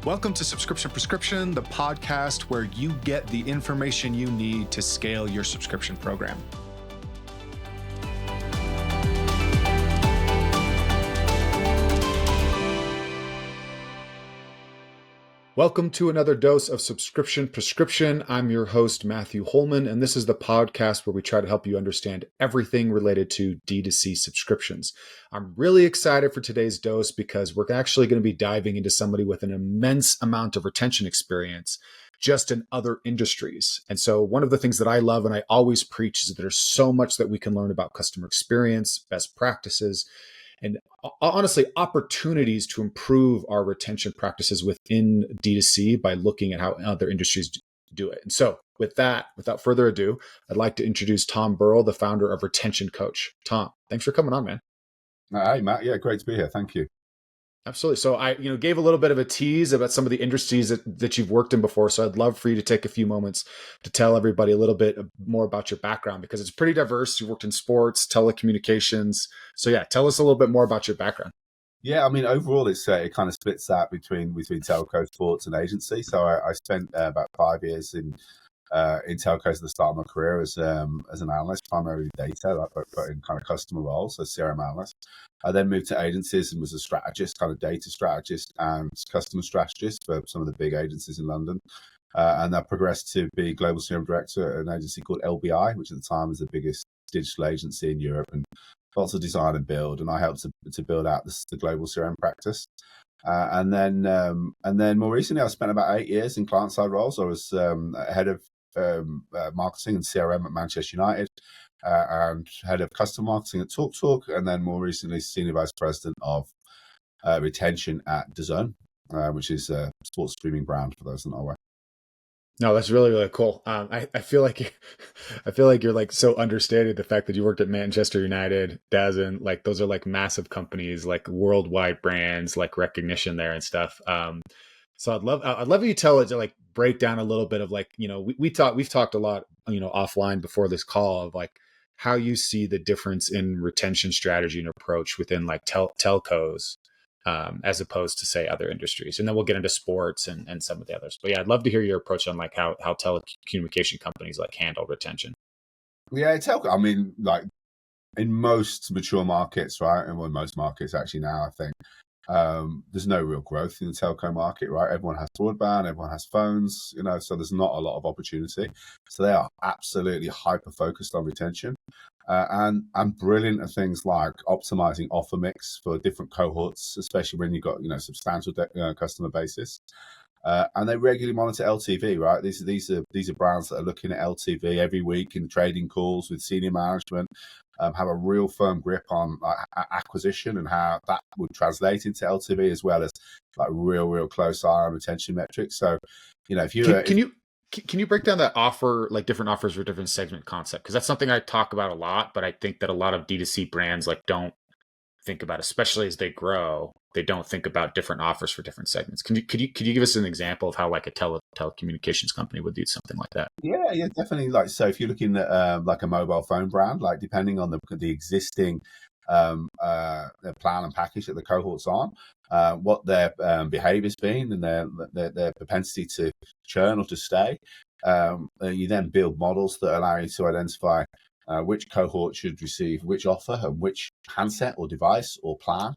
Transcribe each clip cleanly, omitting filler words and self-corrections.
Welcome to Subscription Prescription, the podcast where you get the information you need to scale your subscription program. Welcome to another dose of Subscription Prescription. I'm your host, Matthew Holman, and this is the podcast where we try to help you understand everything related to D2C subscriptions. I'm really excited for today's dose because we're actually going to be diving into somebody with an immense amount of retention experience just in other industries. And so one of the things that I love and I always preach is that there's so much that we can learn about customer experience, best practices, and honestly, opportunities to improve our retention practices within D2C by looking at how other industries do it. And so with that, without further ado, I'd like to introduce Tom Burrell, the founder of Retention Coach. Tom, thanks for coming on, man. Hey, Matt. Yeah, great to be here. Thank you. Absolutely. So I gave a little bit of a tease about some of the industries that you've worked in before. So I'd love for you to take a few moments to tell everybody a little bit more about your background because it's pretty diverse. You worked in sports, telecommunications. So yeah, tell us a little bit more about your background. Yeah, I mean, overall, it kind of splits that between telco, sports, and agency. So I spent about 5 years in telcos at the start of my career as an analyst, primarily data, but in kind of customer roles, so CRM analyst. I then moved to agencies and was a strategist, kind of data strategist and customer strategist for some of the big agencies in London. And I progressed to be global CRM director at an agency called LBI, which at the time was the biggest digital agency in Europe, and lots of design and build. And I helped to build out the global CRM practice. And then more recently, I spent about 8 years in client-side roles. I was head of marketing and CRM at Manchester United, and head of customer marketing at TalkTalk, and then more recently senior vice president of retention at DAZN, which is a sports streaming brand for those that are aware. No, that's really, really cool. I feel like you're like so understated. The fact that you worked at Manchester United, DAZN, like those are like massive companies, like worldwide brands, like recognition there and stuff. So I'd love you to tell it to like break down a little bit of like, we've talked a lot, offline before this call of like how you see the difference in retention strategy and approach within like telcos, as opposed to say other industries. And then we'll get into sports and some of the others. But yeah, I'd love to hear your approach on like how telecommunication companies like handle retention. Yeah, I mean, like in most mature markets, right? And well, most markets actually now, I think, there's no real growth in the telco market, right? Everyone has broadband, everyone has phones, so there's not a lot of opportunity. So they are absolutely hyper focused on retention, and brilliant at things like optimizing offer mix for different cohorts, especially when you've got substantial customer bases. And they regularly monitor LTV, right? These are brands that are looking at LTV every week in trading calls with senior management. Have a real firm grip on acquisition and how that would translate into LTV, as well as like real close eye on retention metrics. So, if you can you break down that offer, like different offers for different segment concept? Because that's something I talk about a lot, but I think that a lot of D2C brands like don't think about, especially as they grow, they don't think about different offers for different segments. Could you give us an example of how like a telecommunications company would do something like that? Yeah, definitely. Like, so if you're looking at like a mobile phone brand, like depending on the existing plan and package that the cohort's on, what their behavior's been and their propensity to churn or to stay, you then build models that allow you to identify which cohort should receive which offer and which handset or device or plan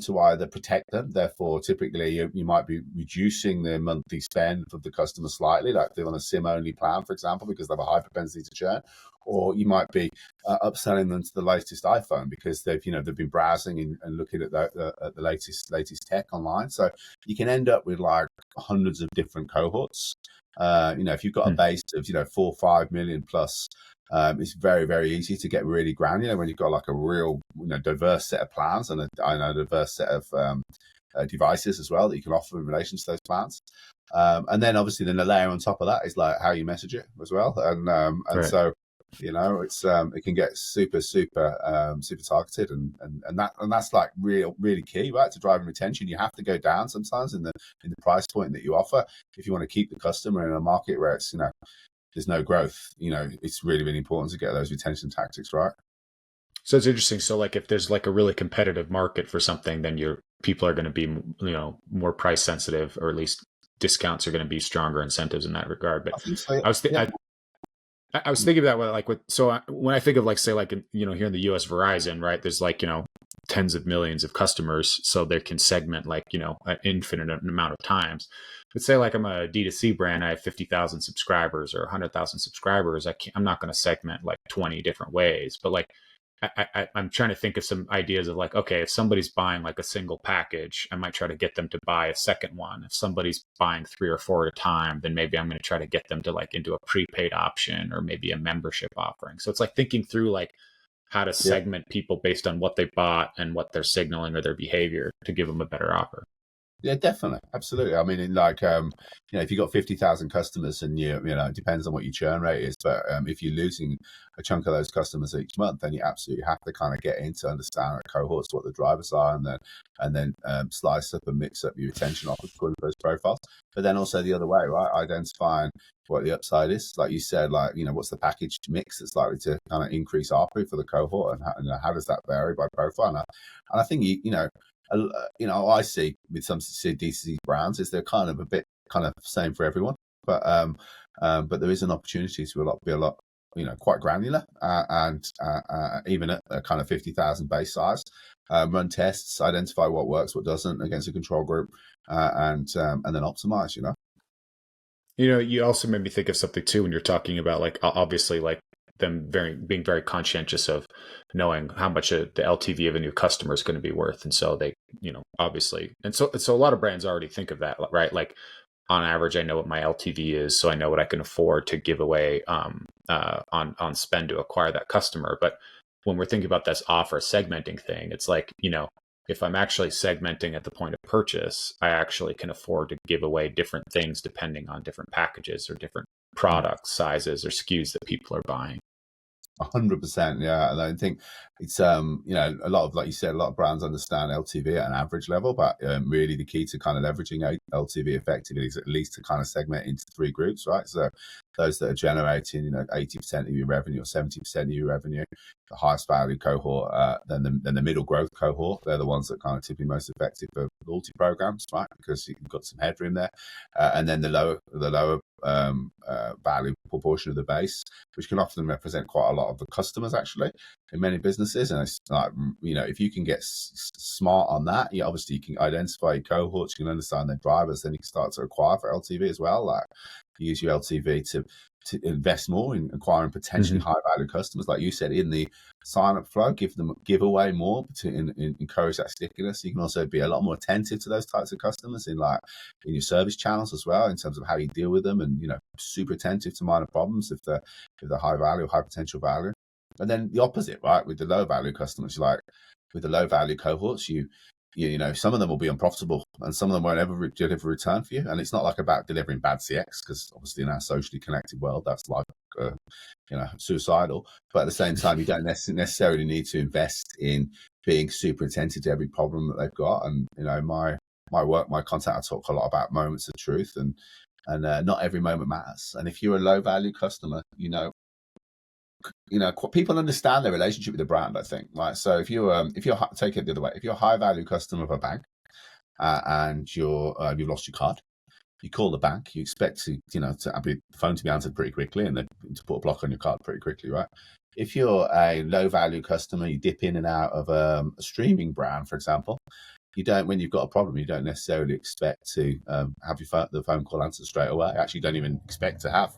to either protect them. Therefore, typically you might be reducing the monthly spend of the customer slightly, like they're on a SIM-only plan, for example, because they have a high propensity to churn. Or you might be upselling them to the latest iPhone because they've been browsing and looking at the latest tech online. So you can end up with like hundreds of different cohorts. If you've got a base of 4 or 5 million plus, it's very, very easy to get really granular when you've got like a real diverse set of plans and a diverse set of devices as well that you can offer in relation to those plans. And then obviously the layer on top of that is like how you message it as well. And right. So it's it can get super targeted, and that's like really key, right? To driving retention, you have to go down sometimes in the price point that you offer if you want to keep the customer in a market where it's there's no growth. It's really important to get those retention tactics right. So it's interesting. So like if there's like a really competitive market for something, then you're people are going to be, more price sensitive, or at least discounts are going to be stronger incentives in that regard. But I think so. I was th- Yeah. I was thinking about when I think of, like, say, like, here in the US, Verizon, right? There's, like, tens of millions of customers, so they can segment, like, an infinite amount of times. But say, like, I'm a D2C brand, I have 50,000 subscribers or 100,000 subscribers. I'm not going to segment like 20 different ways, but, like, I'm trying to think of some ideas of, like, okay, if somebody's buying like a single package, I might try to get them to buy a second one. If somebody's buying 3 or 4 at a time, then maybe I'm going to try to get them to, like, into a prepaid option or maybe a membership offering. So it's like thinking through, like, how to Yeah. segment people based on what they bought and what they're signaling or their behavior to give them a better offer. Yeah, definitely, absolutely. I mean, if you've got 50,000 customers, and it depends on what your churn rate is, but if you're losing a chunk of those customers each month, then you absolutely have to kind of get in to understand the cohorts, what the drivers are, and then slice up and mix up your retention offers according to those profiles. But then also the other way, right? Identifying what the upside is, like you said, like, what's the package mix that's likely to kind of increase ARPU for the cohort, and how does that vary by profile? And I think I see with some DCC brands is they're kind of a bit kind of same for everyone, but there is an opportunity to be a lot, quite granular, and even at a kind of 50,000 base size, run tests, identify what works, what doesn't against a control group, and then optimize. You also made me think of something too when you're talking about, like, obviously, like, them being very conscientious of knowing how much the LTV of a new customer is going to be worth, and so they, obviously, and so a lot of brands already think of that, right? Like, on average, I know what my LTV is, so I know what I can afford to give away on spend to acquire that customer. But when we're thinking about this offer segmenting thing, it's like, if I'm actually segmenting at the point of purchase, I actually can afford to give away different things depending on different packages or different product sizes or SKUs that people are buying. 100%, yeah. And I think it's a lot of, like you said, a lot of brands understand LTV at an average level, but really the key to kind of leveraging LTV effectively is at least to kind of segment into 3 groups, right? So those that are generating 80% of your revenue or 70% of your revenue, the highest value cohort, then the middle growth cohort, they're the ones that kind of typically most effective for loyalty programs, right? Because you've got some headroom there, and then the lower value proportion of the base, which can often represent quite a lot of the customers actually in many businesses. And it's like, if you can get smart on that, obviously you can identify your cohorts, you can understand their drivers, then you can start to acquire for LTV as well. Like, use your LTV to invest more in acquiring potentially high value customers, like you said, in the sign up flow, give away more to encourage that stickiness. You can also be a lot more attentive to those types of customers in your service channels as well, in terms of how you deal with them, and super attentive to minor problems if they're high value or high potential value. And then the opposite, right, with the low value customers, like with the low value cohorts, some of them will be unprofitable, and some of them won't ever deliver a return for you. And it's not like about delivering bad CX, because obviously in our socially connected world, that's like suicidal. But at the same time, you don't necessarily need to invest in being super attentive to every problem that they've got. And my work, my content, I talk a lot about moments of truth, and not every moment matters. And if you're a low value customer, people understand their relationship with the brand, I think, right? So if you're take it the other way, if you're a high value customer of a bank, and you've lost your card, you call the bank, you expect to have the phone to be answered pretty quickly, and then to put a block on your card pretty quickly, right? If you're a low value customer, you dip in and out of a streaming brand, for example, when you've got a problem, you don't necessarily expect to have the phone call answered straight away. Actually, you don't even expect to have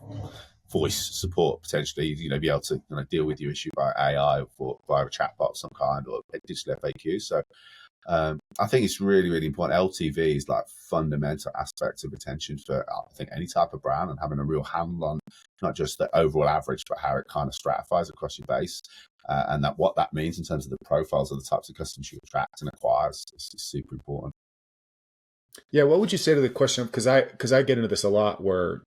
voice support potentially, be able to deal with your issue by AI or via a chatbot of some kind, or digital FAQ. So I think it's really, really important. LTV is like fundamental aspect of retention for, I think, any type of brand, and having a real handle on not just the overall average, but how it kind of stratifies across your base, and what that means in terms of the profiles of the types of customers you attract and acquire is super important. Yeah, what would you say to the question? Because I get into this a lot, where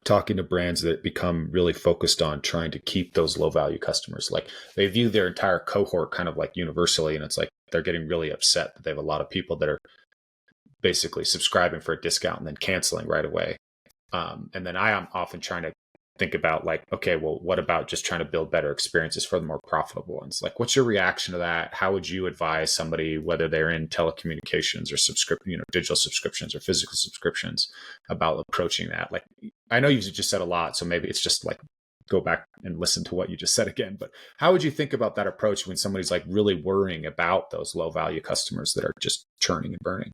talking to brands that become really focused on trying to keep those low value customers, like they view their entire cohort kind of like universally, and it's like they're getting really upset that they have a lot of people that are basically subscribing for a discount and then canceling right away. And then I am often trying to think about like, okay, well, what about just trying to build better experiences for the more profitable ones? Like, what's your reaction to that? How would you advise somebody, whether they're in telecommunications or digital subscriptions or physical subscriptions, about approaching that? Like, I know you've just said a lot, so maybe it's just like go back and listen to what you just said again. But how would you think about that approach when somebody's like really worrying about those low value customers that are just churning and burning?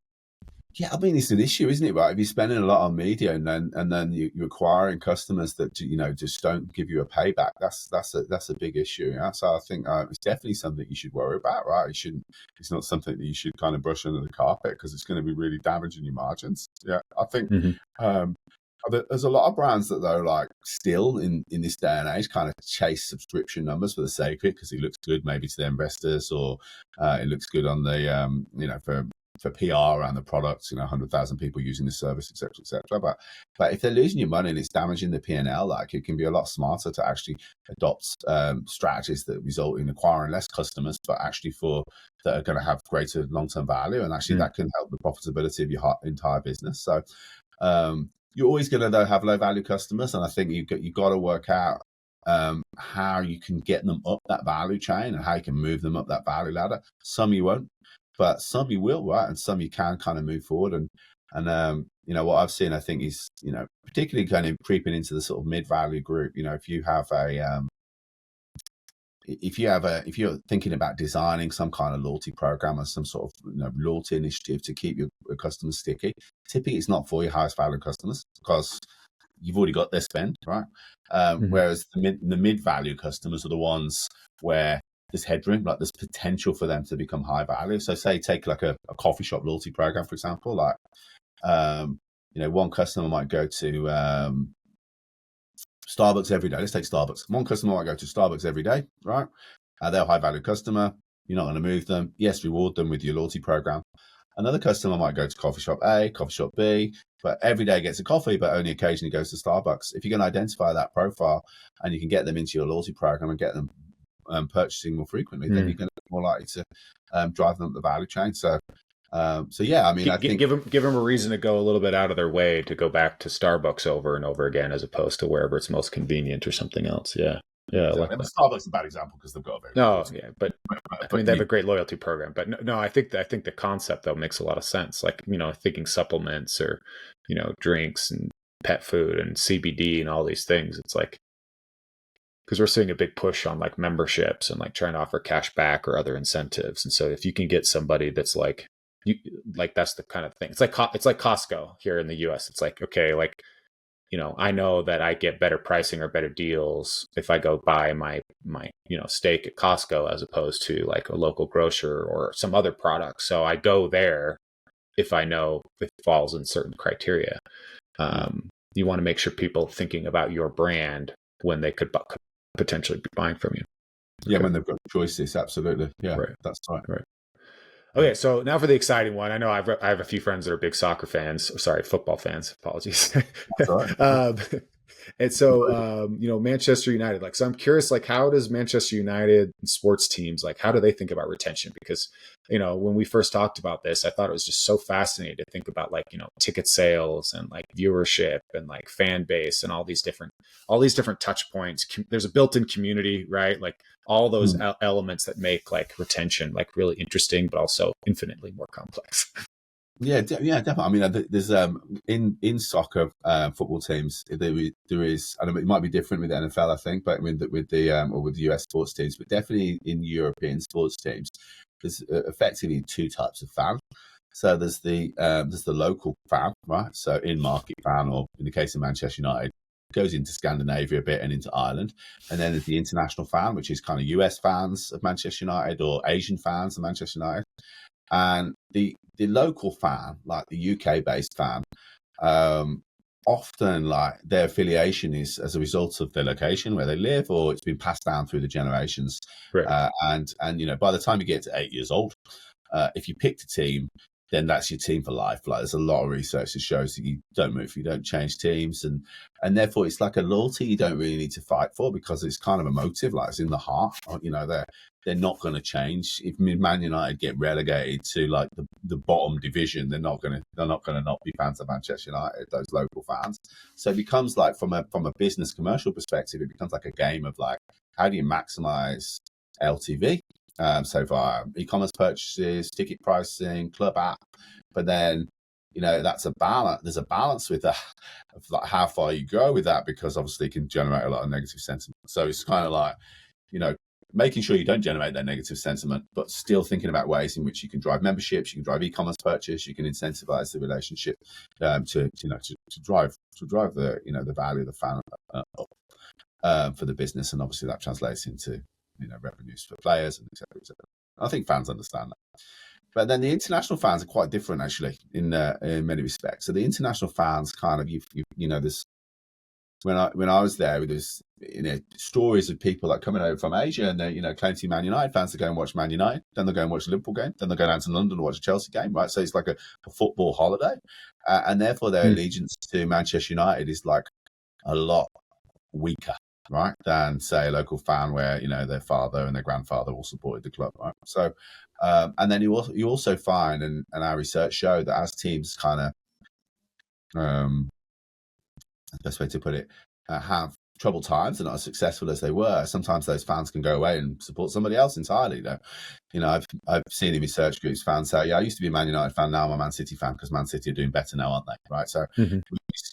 Yeah, I mean, it's an issue, isn't it? Right, if you're spending a lot on media and then you're acquiring customers that just don't give you a payback, that's a big issue. Yeah? So I think it's definitely something you should worry about, right? You shouldn't. It's not something that you should kind of brush under the carpet because it's going to be really damaging your margins. Yeah, I think there's a lot of brands that though, like still in this day and age, kind of chase subscription numbers for the sake of it because it looks good maybe to their investors or it looks good on the for PR around the products, 100,000 people using the service, et cetera, et cetera. But if they're losing your money and it's damaging the P&L, like it can be a lot smarter to actually adopt strategies that result in acquiring less customers, but actually that are going to have greater long-term value. And actually that can help the profitability of your entire business. So you're always going to have low value customers. And I think you've got to work out how you can get them up that value chain and how you can move them up that value ladder. Some you won't. But some you will, right? And some you can kind of move forward. And what I've seen, I think is, particularly kind of creeping into the sort of mid-value group, if you're thinking about designing some kind of loyalty program or some sort of loyalty initiative to keep your customers sticky, typically it's not for your highest value customers because you've already got their spend, right? Whereas the mid-value customers are the ones where there's headroom, like there's potential for them to become high value. So say take like a coffee shop loyalty program, for example, like, one customer might go to Starbucks every day. Let's take Starbucks. One customer might go to Starbucks every day, right? They're a high value customer. You're not going to move them. Yes, reward them with your loyalty program. Another customer might go to coffee shop A, coffee shop B, but every day gets a coffee, but only occasionally goes to Starbucks. If you can identify that profile and you can get them into your loyalty program and get them purchasing more frequently, then you're going to be more likely to drive them up the value chain. So yeah, I mean, I think give them a reason to go a little bit out of their way to go back to Starbucks over and over again, as opposed to wherever it's most convenient or something else. Yeah. Like Starbucks is a bad example because they've got a very but I mean they have a great loyalty program. But no, I think the concept though makes a lot of sense. Like thinking supplements or drinks and pet food and CBD and all these things. It's like, because we're seeing a big push on like memberships and like trying to offer cash back or other incentives. And so if you can get somebody that's like, that's the kind of thing. It's like Costco here in the US. It's like, okay, like, I know that I get better pricing or better deals if I go buy my steak at Costco as opposed to like a local grocer or some other product. So I go there if I know it falls in certain criteria. You want to make sure people thinking about your brand when they could potentially be buying from you. Yeah, when they've got choices, absolutely. Yeah, right. That's right. Right. Okay, so now for the exciting one. I know I have a few friends that are big soccer fans. Sorry, football fans. Apologies. That's all right. And so, Manchester United, like, so I'm curious, like, how does Manchester United and sports teams, like, how do they think about retention? Because, when we first talked about this, I thought it was just so fascinating to think about, like, ticket sales and like viewership and like fan base and all these different touch points. There's a built-in community, right? Like all those elements that make like retention, like really interesting, but also infinitely more complex. Yeah, definitely. I mean, there's in soccer football teams there is. I don't know, it might be different with the NFL, I think, but with the or with the US sports teams, but definitely in European sports teams, there's effectively two types of fan. So there's the local fan, right? So in market fan, or in the case of Manchester United, goes into Scandinavia a bit and into Ireland, and then there's the international fan, which is kind of US fans of Manchester United or Asian fans of Manchester United. And the local fan, like the UK-based fan, often like their affiliation is as a result of their location where they live, or it's been passed down through the generations. Right. And by the time you get to 8 years old, if you picked a team, then that's your team for life. Like there's a lot of research that shows that you don't move, you don't change teams, and therefore it's like a loyalty you don't really need to fight for because it's kind of emotive, like it's in the heart. You know, they're not going to change. If Man United get relegated to like the bottom division, they're not going to not be fans of Manchester United, those local fans. So it becomes like from a business commercial perspective, it becomes like a game of like, how do you maximize LTV? So via e-commerce purchases, ticket pricing, club app, but then, you know, that's a balance. There's a balance with that, of like how far you go with that, because obviously it can generate a lot of negative sentiment. So it's kind of like, you know, making sure you don't generate that negative sentiment, but still thinking about ways in which you can drive memberships, you can drive e-commerce purchase, you can incentivize the relationship to drive the, you know, the value of the fan up for the business, and obviously that translates into, you know, revenues for players and et cetera, et cetera. I think fans understand that. But then the international fans are quite different, actually, in many respects. So the international fans kind of, you know, this when I was there, there's, you know, stories of people like coming over from Asia and they're, you know, claiming to be Man United fans to go and watch Man United, then they'll go and watch a Liverpool game, then they'll go down to London to watch a Chelsea game, right? So it's like a football holiday, and therefore their allegiance to Manchester United is like a lot weaker, right, than say a local fan where, you know, their father and their grandfather all supported the club, right? So and then you also find, and our research showed that as teams kind of the best way to put it, have troubled times and not as successful as they were, sometimes those fans can go away and support somebody else entirely. You know, I've seen in research groups fans say, yeah, I used to be a Man United fan, now I'm a Man City fan because Man City are doing better now, aren't they? Right. So, you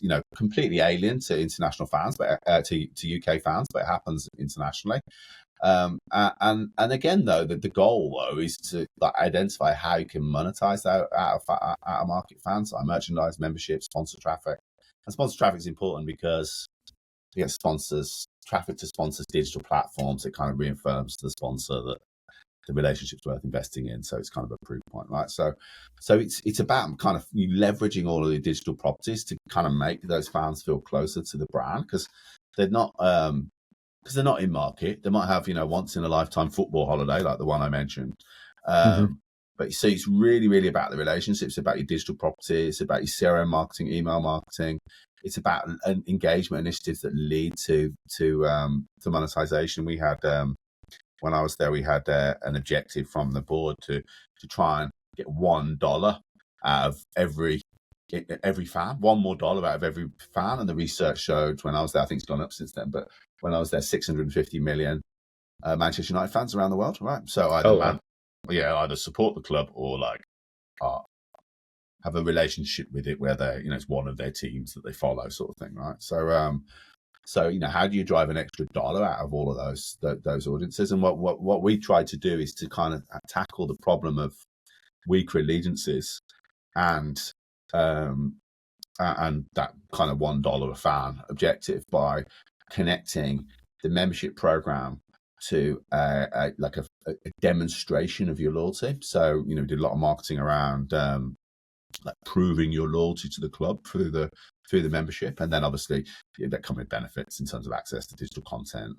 know, completely alien to international fans, but to UK fans, but it happens internationally. And again, though, the goal though is to like identify how you can monetize that out of market fans, like merchandise, membership, sponsor traffic. And sponsor traffic is important because you get sponsors, traffic to sponsors, digital platforms. It kind of reaffirms to the sponsor that the relationship's worth investing in. So it's kind of a proof point, right? So it's about kind of you leveraging all of the digital properties to kind of make those fans feel closer to the brand, because they're not in market. They might have, you know, once in a lifetime football holiday like the one I mentioned. But so it's really, really about the relationships, about your digital properties, about your CRM marketing, email marketing. It's about engagement initiatives that lead to monetization. We had when I was there, we had an objective from the board to try and get $1 out of every fan, $1 more out of every fan. And the research showed when I was there, I think it's gone up since then, but when I was there, 650 million Manchester United fans around the world, right? So either support the club or like have a relationship with it where they, you know, it's one of their teams that they follow, sort of thing, right? So you know, how do you drive an extra dollar out of all of those audiences? And what we try to do is to kind of tackle the problem of weaker allegiances and that kind of $1 a fan objective by connecting the membership program to a demonstration of your loyalty. So, you know, we did a lot of marketing around like proving your loyalty to the club through the membership, and then obviously that come with benefits in terms of access to digital content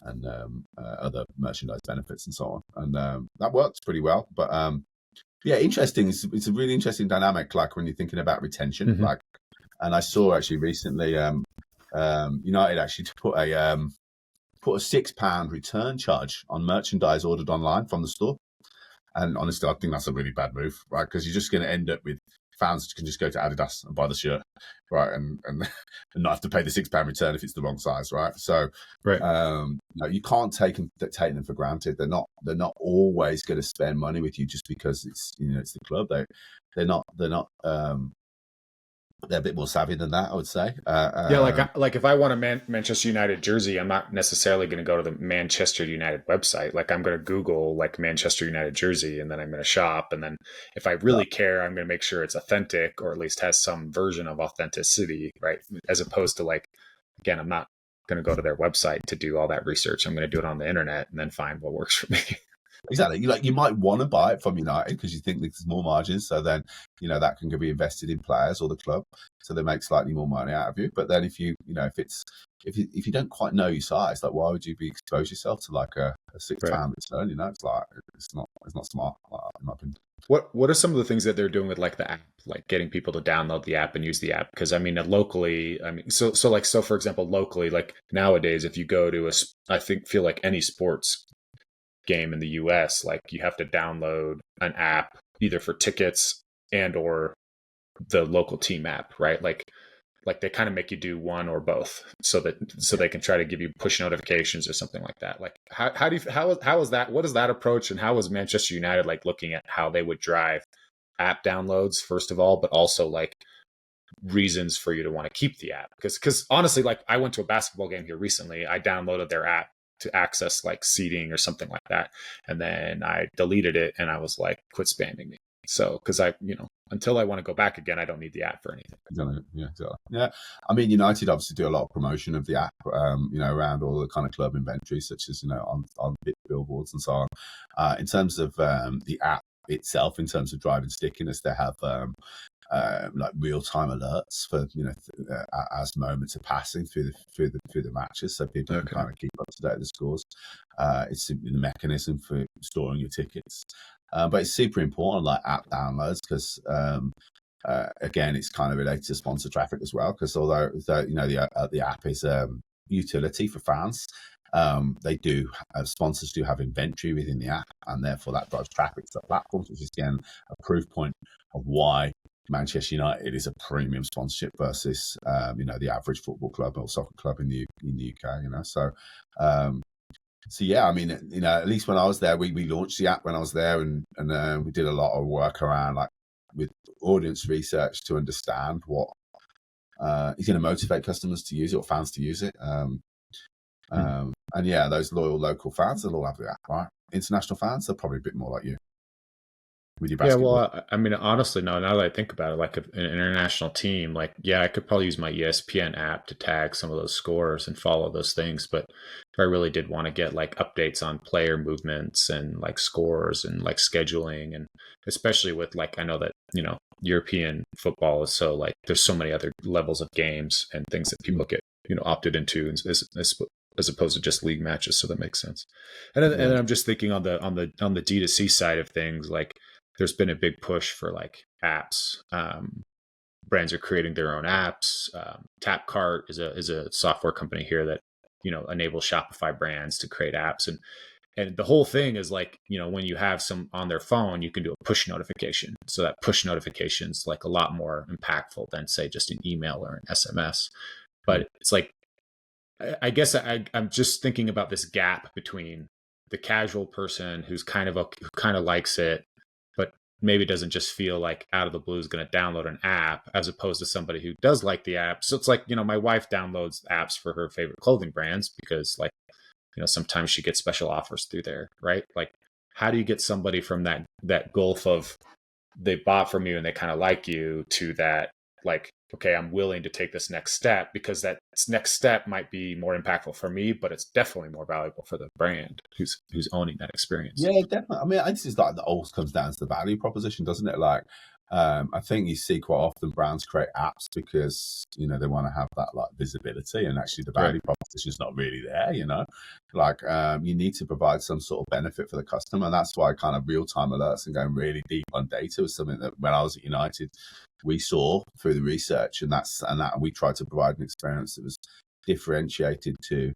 and other merchandise benefits and so on. And that works pretty well. But yeah, interesting. It's a really interesting dynamic. Like when you're thinking about retention, like, and I saw actually recently United actually put a £6 return charge on merchandise ordered online from the store. And honestly, I think that's a really bad move, right? Because you're just going to end up with fans can just go to Adidas and buy the shirt, right? And not have to pay the £6 return if it's the wrong size, right? So, no, you can't take them for granted. They're not always going to spend money with you just because it's, you know, it's the club. They're not. They're a bit more savvy than that, I would say. Like if I want a Manchester United jersey, I'm not necessarily going to go to the Manchester United website. Like I'm going to Google like Manchester United jersey, and then I'm going to shop. And then if I really care, I'm going to make sure it's authentic, or at least has some version of authenticity, right? As opposed to like, again, I'm not going to go to their website to do all that research. I'm going to do it on the internet and then find what works for me. Exactly. You might want to buy it from United because you think there's more margins. So then, you know, that can be invested in players or the club, so they make slightly more money out of you. But then if you if you don't quite know your size, like why would you expose yourself to like a £6 return? You know, it's like it's not smart, in my opinion. What are some of the things that they're doing with like the app, like getting people to download the app and use the app? Because I mean, locally, I mean, so for example, locally, like nowadays, if you go to I feel like any sports game in the U.S., like you have to download an app either for tickets and or the local team app, right? Like they kind of make you do one or both so they can try to give you push notifications or something like that. Like how is that, what is that approach, and how is Manchester United like looking at how they would drive app downloads first of all, but also like reasons for you to want to keep the app? Because honestly, like I went to a basketball game here recently, I downloaded their app to access like seating or something like that, and then I deleted it and I was like, quit spamming me. So because until I want to go back again, I don't need the app for anything. Yeah, exactly. Yeah. I mean, United obviously do a lot of promotion of the app, around all the kind of club inventory, such as, on billboards and so on. In terms of the app itself, in terms of driving stickiness, they have like real-time alerts for as moments are passing through the matches, so people can kind of keep up to date with the scores. It's simply the mechanism for storing your tickets, but it's super important, like app downloads, because again, it's kind of related to sponsor traffic as well. Because although the app is utility for fans, they do sponsors do have inventory within the app, and therefore that drives traffic to the platforms, which is again a proof point of why Manchester United is a premium sponsorship versus the average football club or soccer club in the UK. So yeah, I mean, at least when I was there, we launched the app when I was there, and we did a lot of work around like with audience research to understand what is going to motivate customers to use it or fans to use it. And yeah, those loyal local fans, they'll all have the app, right? International fans, they're probably a bit more like you with your Yeah, basketball. well, I mean, honestly, no. Now that I think about it, like an international team, like yeah, I could probably use my ESPN app to tag some of those scores and follow those things. But if I really did want to get like updates on player movements and like scores and like scheduling, and especially with like I know that European football is so like there's so many other levels of games and things that people get opted into as opposed to just league matches. So that makes sense. And then I'm just thinking on the D2C side of things, like there's been a big push for like apps. Brands are creating their own apps. Tapcart is a software company here that enables Shopify brands to create apps, and the whole thing is like when you have some on their phone, you can do a push notification. So that push notification is like a lot more impactful than say just an email or an SMS. But it's like I guess I'm just thinking about this gap between the casual person who kind of likes it, but maybe doesn't just feel like out of the blue is going to download an app, as opposed to somebody who does like the app. So it's like, my wife downloads apps for her favorite clothing brands because like, sometimes she gets special offers through there, right? Like, how do you get somebody from that gulf of they bought from you and they kind of like you to that, like, okay, I'm willing to take this next step, because that next step might be more impactful for me, but it's definitely more valuable for the brand who's owning that experience. Yeah, definitely. I mean, I just like the always comes down to the value proposition, doesn't it? Like, I think you see quite often brands create apps because they want to have that like visibility, and actually the value proposition is not really there. Like you need to provide some sort of benefit for the customer, and that's why kind of real time alerts and going really deep on data was something that when I was at United we saw through the research, and we tried to provide an experience that was differentiated to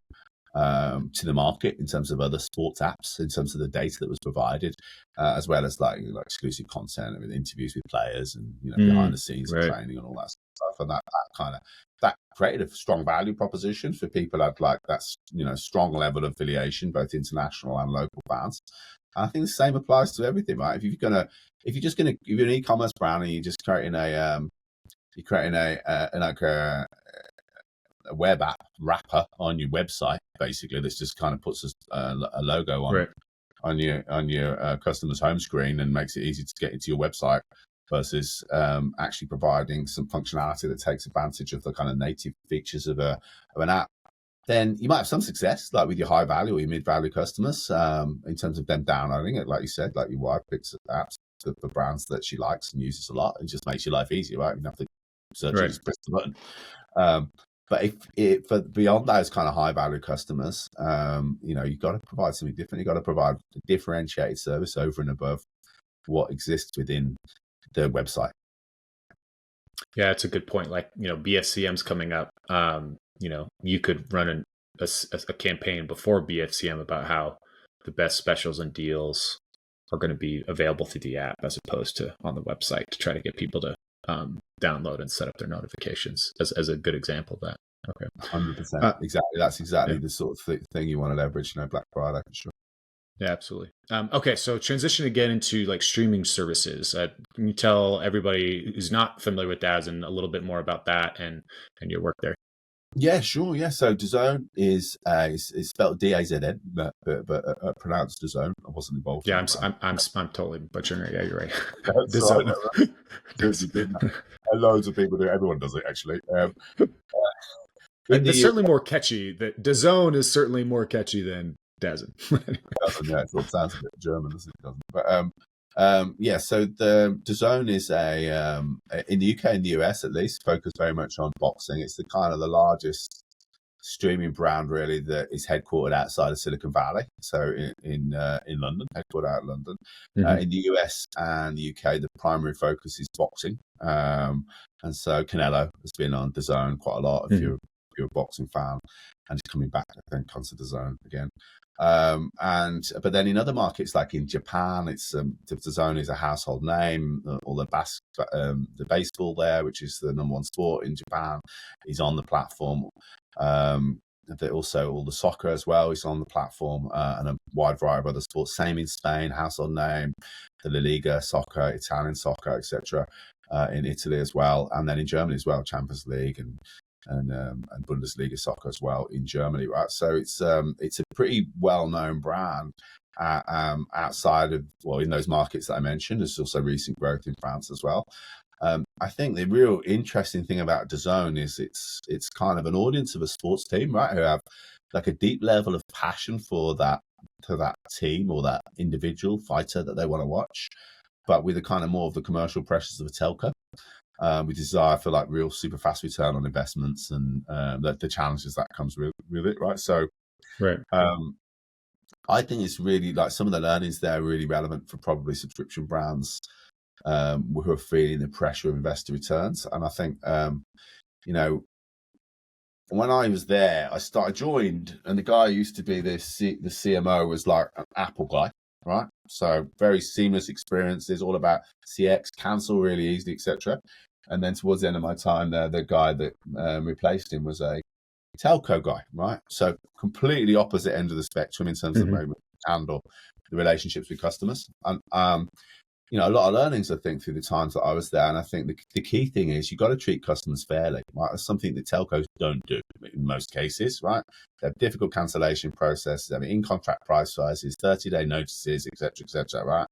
the market in terms of other sports apps, in terms of the data that was provided, as well as like exclusive content with interviews with players and behind the scenes and training and all that stuff. And that created a strong value proposition for people that like that's strong level of affiliation, both international and local fans. And I think the same applies to everything, right? If you're an e-commerce brand and you're just creating a web app wrapper on your website, basically, that just kind of puts a logo on your customer's home screen and makes it easy to get into your website, versus actually providing some functionality that takes advantage of the kind of native features of an app, then you might have some success, like with your high value or your mid value customers, in terms of them downloading it. Like you said, like your wife picks apps for brands that she likes and uses a lot, and just makes your life easier, right? You don't have to search it, just press the button. But for beyond those kind of high value customers, you've got to provide something different. You've got to provide a differentiated service over and above what exists within the website. Yeah, it's a good point. Like, BFCM's coming up. You could run a campaign before BFCM about how the best specials and deals are going to be available through the app as opposed to on the website, to try to get people to download and set up their notifications as a good example of that. Okay. 100%. Exactly. That's exactly the sort of thing you want to leverage, Black Friday for sure. Yeah, absolutely. Okay, so transition again into like streaming services. Can you tell everybody who's not familiar with DAZN a little bit more about that and your work there? Yeah, sure. Yeah, so DAZN is spelled DAZN, but pronounced DAZN. I wasn't involved. Yeah, I'm totally butchering it. Yeah, you're right. That's right. Loads of people do. Everyone does it actually. It's certainly more catchy. That DAZN is certainly more catchy than DAZN. Yeah, it sounds a bit German, doesn't it? But yeah, so the DAZN is in the UK and the US at least, focused very much on boxing. It's the kind of the largest streaming brand really that is headquartered outside of Silicon Valley. So in London, headquartered out of London. In the US and the UK, the primary focus is boxing. And so Canelo has been on DAZN quite a lot if you're a boxing fan, and he's coming back, I think, onto DAZN again. But then in other markets, like in Japan, it's the DAZN is a household name. All the baseball there, which is the number one sport in Japan, is on the platform. Also all the soccer as well is on the platform, and a wide variety of other sports. Same in Spain, household name, the La Liga soccer, Italian soccer, etc. In Italy as well, and then in Germany as well, Champions League and Bundesliga soccer as well in Germany, right? So it's a pretty well-known brand outside of, well, in those markets that I mentioned. There's also recent growth in France as well. I think the real interesting thing about DAZN is it's kind of an audience of a sports team, right? Who have like a deep level of passion for that team or that individual fighter that they want to watch, but with a kind of more of the commercial pressures of a telco. With desire for like real super fast return on investments and the challenges that comes with it, right? So, right. I think it's really like some of the learnings there are really relevant for probably subscription brands who are feeling the pressure of investor returns. And I think, when I was there, I joined, and the guy who used to be the CMO was like an Apple guy, right? So very seamless experiences, all about CX, cancel really easily, etc. And then towards the end of my time there, the guy that replaced him was a telco guy, right? So completely opposite end of the spectrum in terms of the way we handle the relationships with customers. And a lot of learnings, I think, through the times that I was there. And I think the key thing is you've got to treat customers fairly, right? That's something that telcos don't do in most cases, right? They have difficult cancellation processes. I mean, in-contract price sizes, 30-day notices, et cetera, right?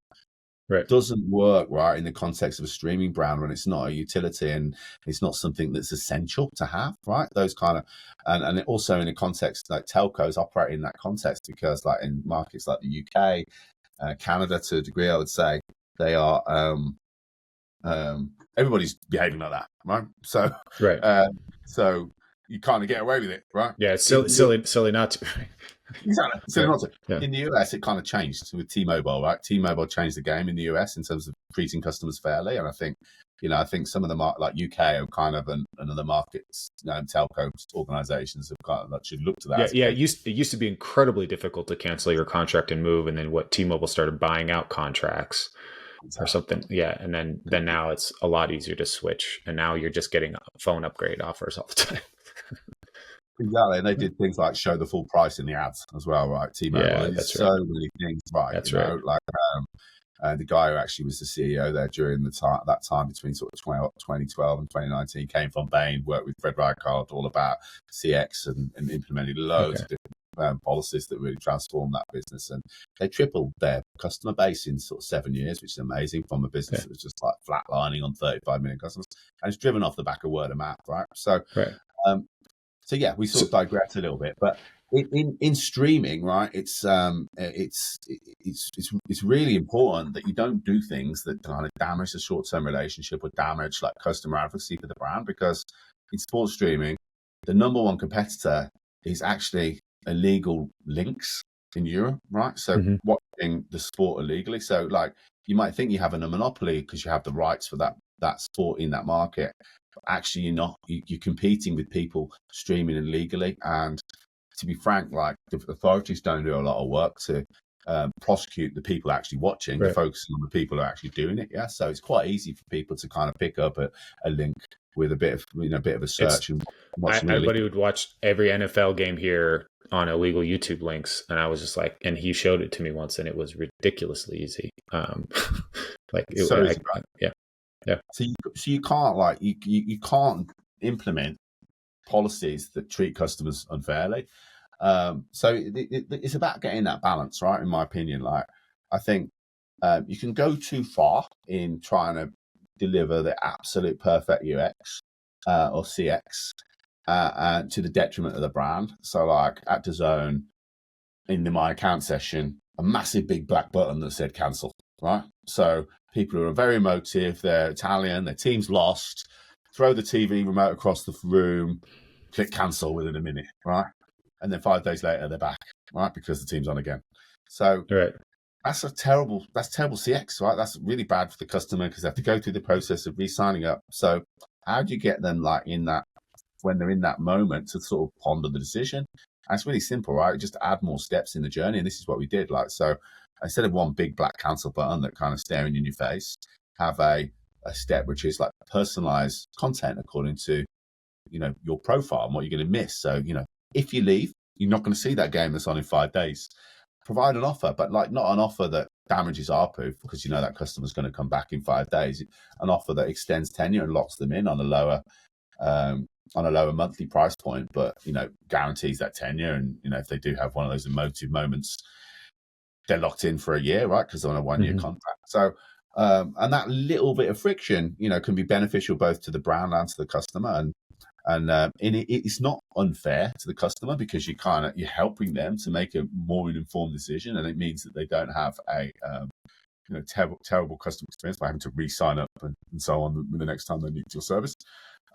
Right. It doesn't work, right, in the context of a streaming brand when it's not a utility and it's not something that's essential to have, right? Those kind of, and also in a context like telcos operate in that context because like in markets like the UK, Canada to a degree, I would say, they are everybody's behaving like that, right? So so you kind of get away with it, right? Yeah, it's silly not to. Exactly. So not to. Yeah. In the US, it kind of changed with T-Mobile, right? T-Mobile changed the game in the US in terms of treating customers fairly, and I think some of the like UK are kind of another markets, telco organizations have kind of like should look to that. Yeah. It used to be incredibly difficult to cancel your contract and move, and then T-Mobile started buying out contracts. Or something, yeah, and then now it's a lot easier to switch, and now you're just getting phone upgrade offers all the time. Exactly, and they did things like show the full price in the ads as well, right? T-Mobile, yeah, that's so many things, right? That's right. Like the guy who actually was the CEO there during that time between sort of 2012 and 2019 came from Bain, worked with Fred Reichard all about CX and implemented loads of different policies that really transformed that business, and they tripled their customer base in sort of 7 years, which is amazing from a business that was just like flatlining on 35 million customers, and it's driven off the back of word of mouth, right? So, so yeah, we sort of digress a little bit, but in streaming, right? It's really important that you don't do things that kind of damage the short-term relationship or damage like customer advocacy for the brand, because in sports streaming, the number one competitor is actually illegal links in Europe, right? So what watching the sport illegally. So like you might think you're having a monopoly because you have the rights for that sport in that market. But actually, you're not. You're competing with people streaming illegally. And to be frank, like the authorities don't do a lot of work to prosecute the people actually watching. They're focusing on the people who are actually doing it. Yeah, so it's quite easy for people to kind of pick up a link with a bit of a search and watch some everybody would watch every NFL game here on illegal YouTube links, and I was just like, and he showed it to me once, and it was ridiculously easy. Like it, so yeah. So you can't like you can't implement policies that treat customers unfairly. So it's about getting that balance, right? In my opinion, like I think you can go too far in trying to deliver the absolute perfect UX or CX to the detriment of the brand. So like at DAZN, in the My Account session, a massive big black button that said cancel, right? So people who are very emotive, they're Italian, their team's lost, throw the TV remote across the room, click cancel within a minute, right? And then 5 days later, they're back, right? Because the team's on again. So that's terrible CX, right? That's really bad for the customer because they have to go through the process of re-signing up. So how do you get them like in that, when they're in that moment, to sort of ponder the decision? And it's really simple, right? Just add more steps in the journey. And this is what we did. Like, so instead of one big black cancel button that kind of staring in your face, have a step which is like personalized content according to, your profile and what you're going to miss. So, if you leave, you're not going to see that game that's on in 5 days. Provide an offer, but like not an offer that damages ARPU because that customer's going to come back in 5 days. An offer that extends tenure and locks them in on a lower monthly price point, but guarantees that tenure. And if they do have one of those emotive moments, they're locked in for a year, right? Because they're on a 1-year contract. So and that little bit of friction, can be beneficial both to the brand and to the customer. And it's not unfair to the customer because you're helping them to make a more informed decision, and it means that they don't have a terrible customer experience by having to re-sign up and so on the next time they need your service.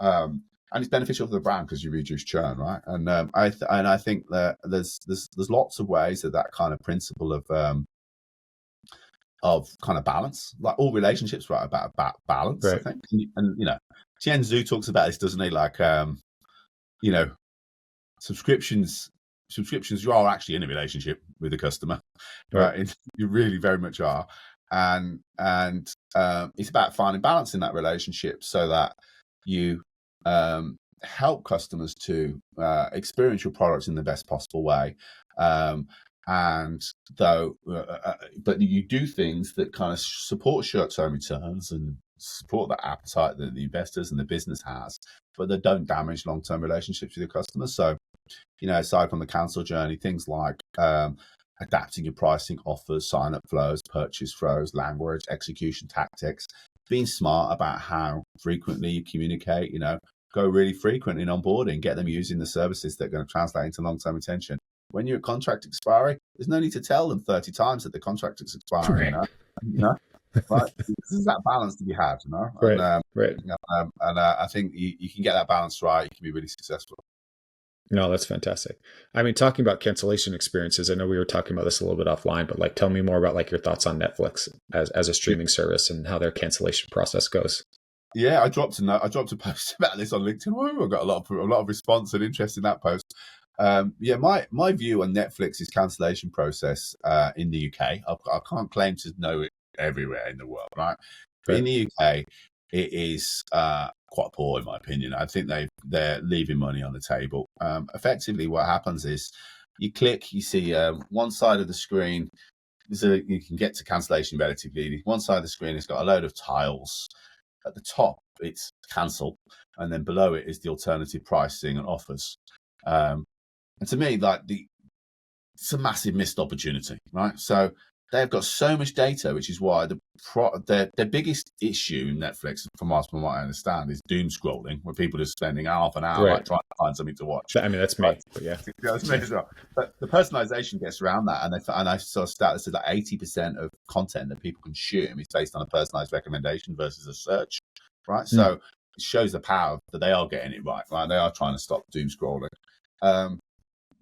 And it's beneficial for the brand because you reduce churn, right? And I think that there's lots of ways that kind of principle of kind of balance, like all relationships, right? About balance, right. I think, and Tien Tzu talks about this, doesn't he? Like, subscriptions, you are actually in a relationship with the customer, right? You really very much are. And it's about finding balance in that relationship so that you help customers to experience your products in the best possible way. But you do things that kind of support short-term returns and support that appetite that the investors and the business has, but that don't damage long-term relationships with your customers. So, aside from the cancel journey, things like adapting your pricing, offers, sign-up flows, purchase flows, language, execution tactics, being smart about how frequently you communicate, go really frequent in onboarding, get them using the services that are going to translate into long-term retention. When you're at contract expiry, there's no need to tell them 30 times that the contract is expiring, Right? This is that balance to be had, And I think you can get that balance right. You can be really successful. No, that's fantastic. I mean, talking about cancellation experiences, I know we were talking about this a little bit offline, but like, tell me more about like your thoughts on Netflix as a streaming service and how their cancellation process goes. Yeah, I dropped a post about this on LinkedIn. Oh, I got a lot of response and interest in that post. My view on Netflix's cancellation process in the UK, I can't claim to know it everywhere in the world, right? But in the UK, it is quite poor, in my opinion. I think they're leaving money on the table. Effectively, what happens is you click, you see one side of the screen. So you can get to cancellation relatively easy. One side of the screen has got a load of tiles. At the top, it's cancel, and then below it is the alternative pricing and offers. And to me, like it's a massive missed opportunity, right? So they've got so much data, which is why their biggest issue in Netflix, from what I understand, is doom scrolling, where people are spending half an hour like trying to find something to watch. I mean, that's me, but yeah, that's me as well. But the personalization gets around that, and I saw a stat that said that 80% of content that people consume is based on a personalized recommendation versus a search, right? So it shows the power that they are getting it right? They are trying to stop doom scrolling.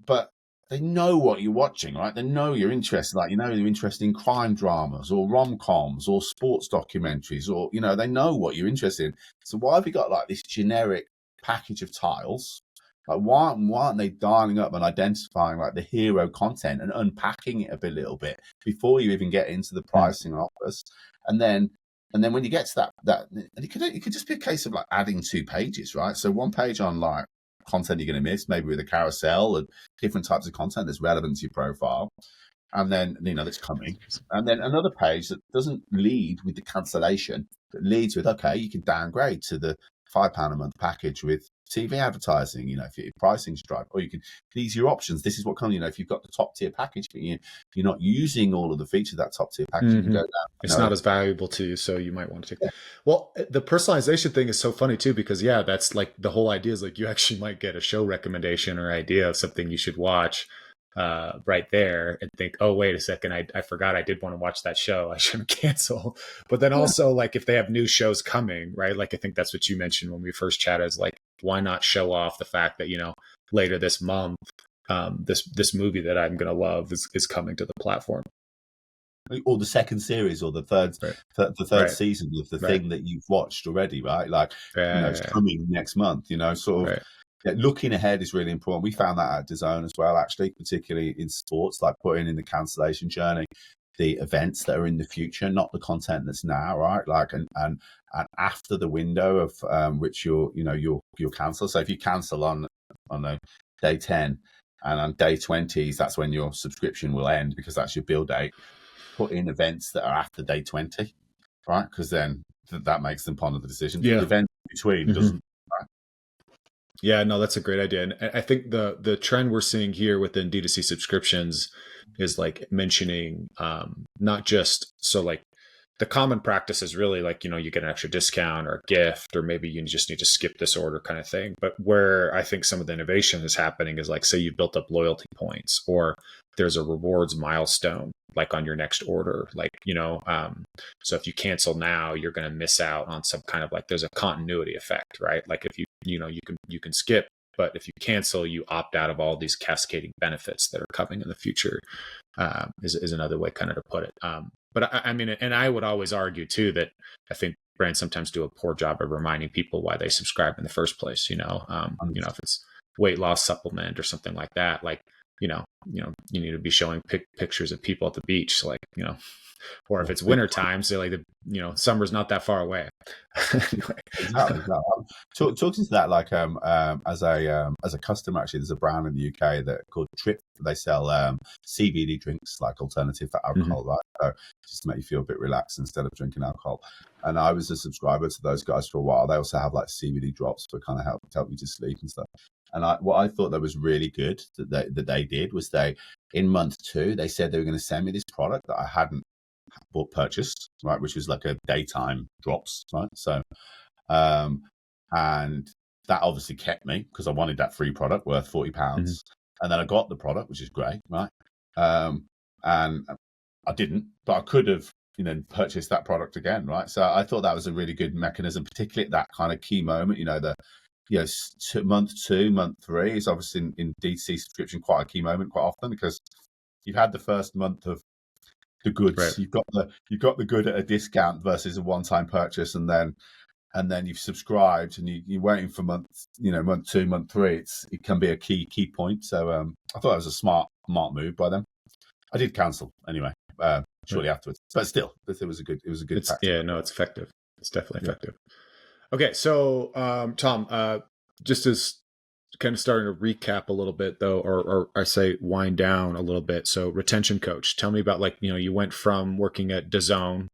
But they know what you're watching, right? They know you're interested, like, you're interested in crime dramas or rom-coms or sports documentaries, or, they know what you're interested in. So why have you got like this generic package of tiles? Like, why aren't they dialing up and identifying like the hero content and unpacking it a little bit before you even get into the pricing offers? And then when you get to that, and it could just be a case of like adding 2 pages, right? So one page on like content you're going to miss, maybe with a carousel and different types of content that's relevant to your profile, and then that's coming, and then another page that doesn't lead with the cancellation, but leads with, okay, you can downgrade to the £5 a month package with TV advertising, if your pricing's right, or these are your options. This is what comes, if you've got the top tier package, but you're not using all of the features of that top tier package, you can go down. It's not as valuable to you, so you might want to take. Well, the personalization thing is so funny too, because that's like the whole idea is like you actually might get a show recommendation or idea of something you should watch right there and think, oh, wait a second, I forgot I did want to watch that show. I shouldn't cancel. But then also, like, if they have new shows coming, right? Like, I think that's what you mentioned when we first chatted, is like, why not show off the fact that, later this month, this movie that I'm going to love is coming to the platform. Or the second series, or the third season of the thing that you've watched already, right? Like, it's coming next month, sort of. Looking ahead is really important. We found that at DAZN as well, actually, particularly in sports, like putting in the cancellation journey the events that are in the future, not the content that's now, right? Like, and after the window of which you'll cancel. So if you cancel on day 10, and on day 20, that's when your subscription will end, because that's your bill date. Put in events that are after day 20, right? Because then that makes them ponder the decision. The event between doesn't. Yeah, no, that's a great idea. And I think the trend we're seeing here within D2C subscriptions is like mentioning not just, so like the common practice is really like, you get an extra discount or a gift, or maybe you just need to skip this order kind of thing. But where I think some of the innovation is happening is like, say you've built up loyalty points, or there's a rewards milestone like on your next order, like, so if you cancel now, you're going to miss out on some kind of like, there's a continuity effect, right? Like if you can skip, but if you cancel, you opt out of all these cascading benefits that are coming in the future, is another way kind of to put it. But I mean, and I would always argue too, that I think brands sometimes do a poor job of reminding people why they subscribe in the first place, if it's weight loss supplement or something like that, like, you need to be showing pictures of people at the beach, like, or if it's winter time, so like summer's not that far away. Exactly. Talking to that, like, as a customer, actually, there's a brand in the UK that called Trip. They sell CBD drinks, like alternative for alcohol, right? So just to make you feel a bit relaxed instead of drinking alcohol. And I was a subscriber to those guys for a while. They also have like CBD drops for kind of help you to sleep and stuff. And what I thought that was really good that they did was in month 2, they said they were going to send me this product that I hadn't purchased, right, which was like a daytime drops, right? So, and that obviously kept me, because I wanted that free product worth £40, and then I got the product, which is great, right? And I didn't, but I could have, purchased that product again, right? So I thought that was a really good mechanism, particularly at that kind of key moment. Month 2, month 3 is obviously in D2C subscription quite a key moment quite often, because you've had the first month of the goods, right. You've got the good at a discount versus a one-time purchase, and then you've subscribed and you're waiting for month 2, month 3. It can be a key point. So I thought it was a smart move by them. I did cancel anyway shortly afterwards, but still, it was a good tactic. Yeah, no, it's effective. It's definitely effective. Okay, so Tom, just as kind of starting to recap a little bit though, or I say wind down a little bit. So retention coach, tell me about, like, you went from working at DAZN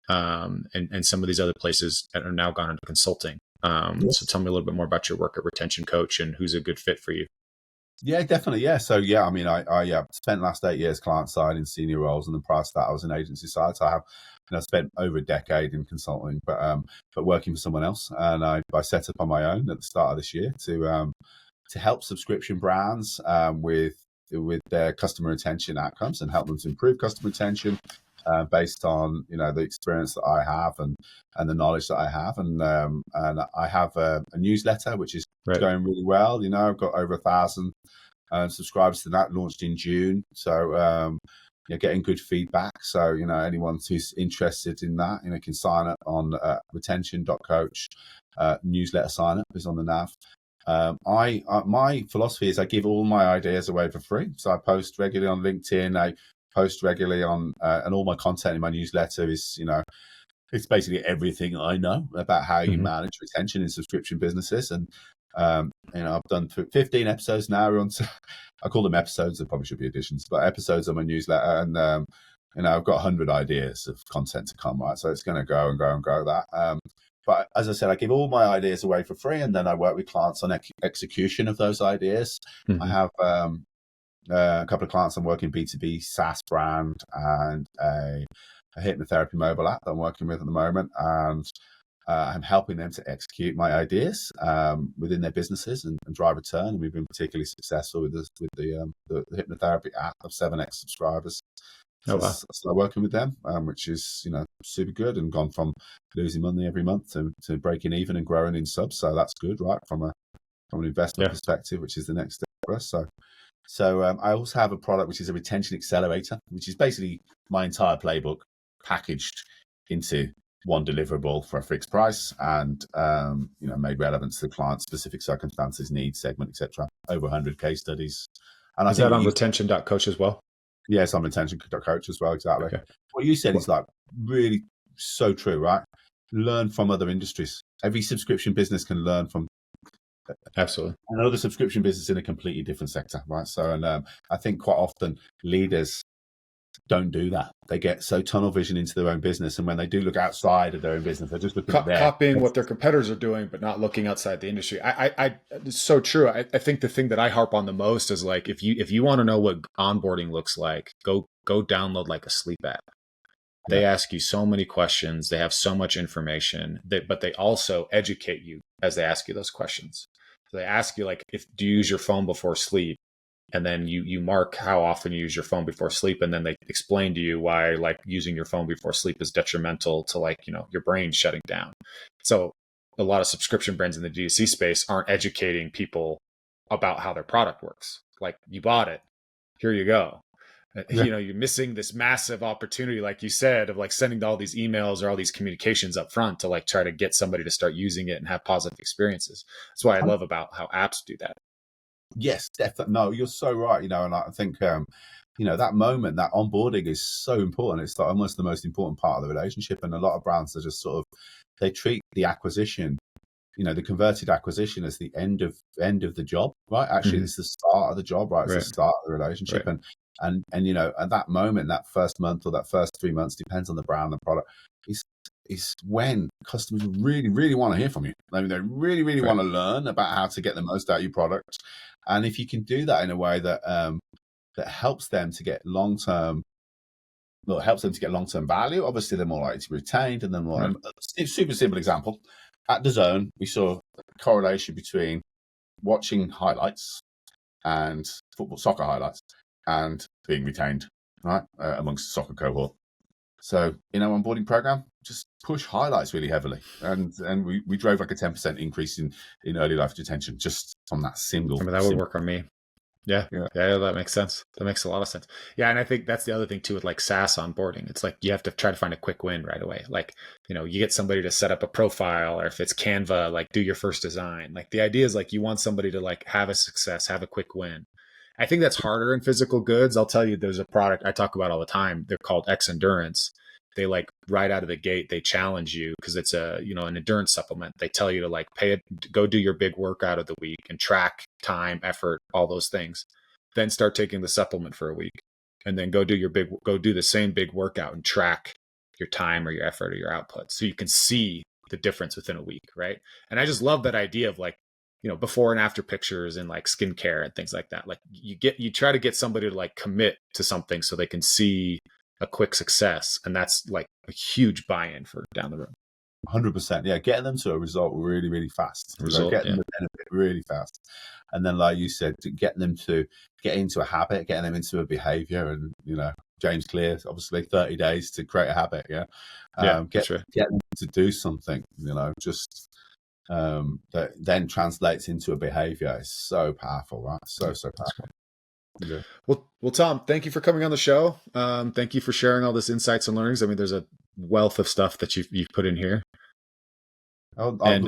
and some of these other places that are now gone into consulting. So tell me a little bit more about your work at retention coach and who's a good fit for you. Yeah, definitely. Yeah. So I mean, I spent the last 8 years client side in senior roles, and then prior to that, I was in agency side. So I have, spent over a decade in consulting, but working for someone else. And I set up on my own at the start of this year to help subscription brands with their customer retention outcomes, and help them to improve customer retention based on the experience that I have and the knowledge that I have. And I have a newsletter which is going really well. I've got over 1,000 subscribers to that, launched in June. So getting good feedback. So anyone who's interested in that, can sign up on retention.coach. Newsletter sign up is on the nav. My philosophy is I give all my ideas away for free. So I post regularly on LinkedIn. I post regularly on, and all my content in my newsletter is, it's basically everything I know about how you manage retention in subscription businesses. And, I've done 15 episodes now. I call them episodes. They probably should be editions, but episodes on my newsletter. And, I've got 100 ideas of content to come, right? So it's going to go and go and go that. But as I said, I give all my ideas away for free, and then I work with clients on execution of those ideas. I have a couple of clients I'm working B2B SaaS brand and a hypnotherapy mobile app that I'm working with at the moment, and I'm helping them to execute my ideas within their businesses and drive return. And we've been particularly successful with the hypnotherapy app of 7x subscribers. So I started working with them, which is super good, and gone from losing money every month to breaking even and growing in subs. So that's good, right? From an investment perspective, which is the next step for us. So I also have a product which is a retention accelerator, which is basically my entire playbook packaged into one deliverable for a fixed price, and made relevant to the client's specific circumstances, needs, segment, etc. Over 100 case studies. And is that on retention.coach as well? Yes, I'm retention.coach as well, exactly. Okay. What you said is really so true, right? Learn from other industries. Every subscription business can learn from absolutely another subscription business in a completely different sector, right? So, and I think quite often leaders don't do that. They get so tunnel vision into their own business, and when they do look outside of their own business, they're just looking at copying what their competitors are doing, but not looking outside the industry. It's so true. I think the thing that I harp on the most is if you want to know what onboarding looks like, go download like a sleep app. They ask you so many questions. They have so much information, but they also educate you as they ask you those questions. So they ask you do you use your phone before sleep? And then you mark how often you use your phone before sleep. And then they explain to you why using your phone before sleep is detrimental to your brain shutting down. So a lot of subscription brands in the D2C space aren't educating people about how their product works. You bought it, here you go. You're missing this massive opportunity, like you said, of sending all these emails or all these communications up front to try to get somebody to start using it and have positive experiences. That's why I love about how apps do that. Yes, definitely. No, you're so right. And I think, that moment, that onboarding is so important. It's almost the most important part of the relationship. And a lot of brands are just they treat the acquisition, the converted acquisition as the end of the job, right? Actually, it's the start of the job, right? It's the start of the relationship. Right. And at that moment, that first month or that first 3 months, depends on the brand and product, is when customers really, really want to hear from you. They really, really want to learn about how to get the most out of your product. And if you can do that in a way that that helps them to get long-term value, obviously they're more likely to be retained, and then more. Super simple example. At DAZN, we saw a correlation between watching highlights and soccer highlights and being retained, right, amongst the soccer cohort. So in our onboarding program, just push highlights really heavily, and we drove a 10% increase in early life retention just from that single. That would work on me. Yeah, that makes sense. That makes a lot of sense. Yeah, and I think that's the other thing too with SaaS onboarding. It's you have to try to find a quick win right away. You get somebody to set up a profile, or if it's Canva, do your first design. The idea is you want somebody to have a success, have a quick win. I think that's harder in physical goods. I'll tell you, there's a product I talk about all the time. They're called X Endurance. They right out of the gate, they challenge you because it's an endurance supplement. They tell you to go do your big workout of the week and track time, effort, all those things. Then start taking the supplement for a week, and then go do the same big workout and track your time or your effort or your output, so you can see the difference within a week, right? And I just love that idea of before and after pictures and skincare and things like that. You try to get somebody to commit to something so they can see a quick success, and that's a huge buy-in for down the road. 100%. Yeah, getting them to a result really, really fast. Getting them the benefit really fast, and then like you said, getting them to get into a habit, getting them into a behavior, and James Clear, obviously 30 days to create a habit. Get them to do something. Just that then translates into a behavior. Is so powerful, right? So powerful. Yeah. Well, Tom, thank you for coming on the show. Thank you for sharing all this insights and learnings. I mean, there's a wealth of stuff that you've put in here. And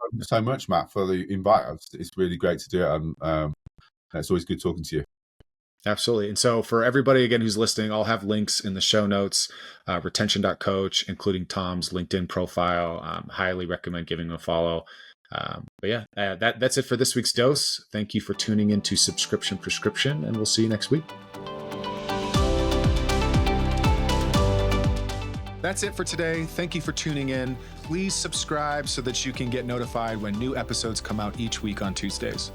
Thank you so much, Matt, for the invite. It's really great to do it. And it's always good talking to you. Absolutely. And so for everybody, again, who's listening, I'll have links in the show notes, retention.coach, including Tom's LinkedIn profile. Highly recommend giving him a follow. But yeah, that's it for this week's dose. Thank you for tuning into Subscription Prescription, and we'll see you next week. That's it for today. Thank you for tuning in. Please subscribe so that you can get notified when new episodes come out each week on Tuesdays.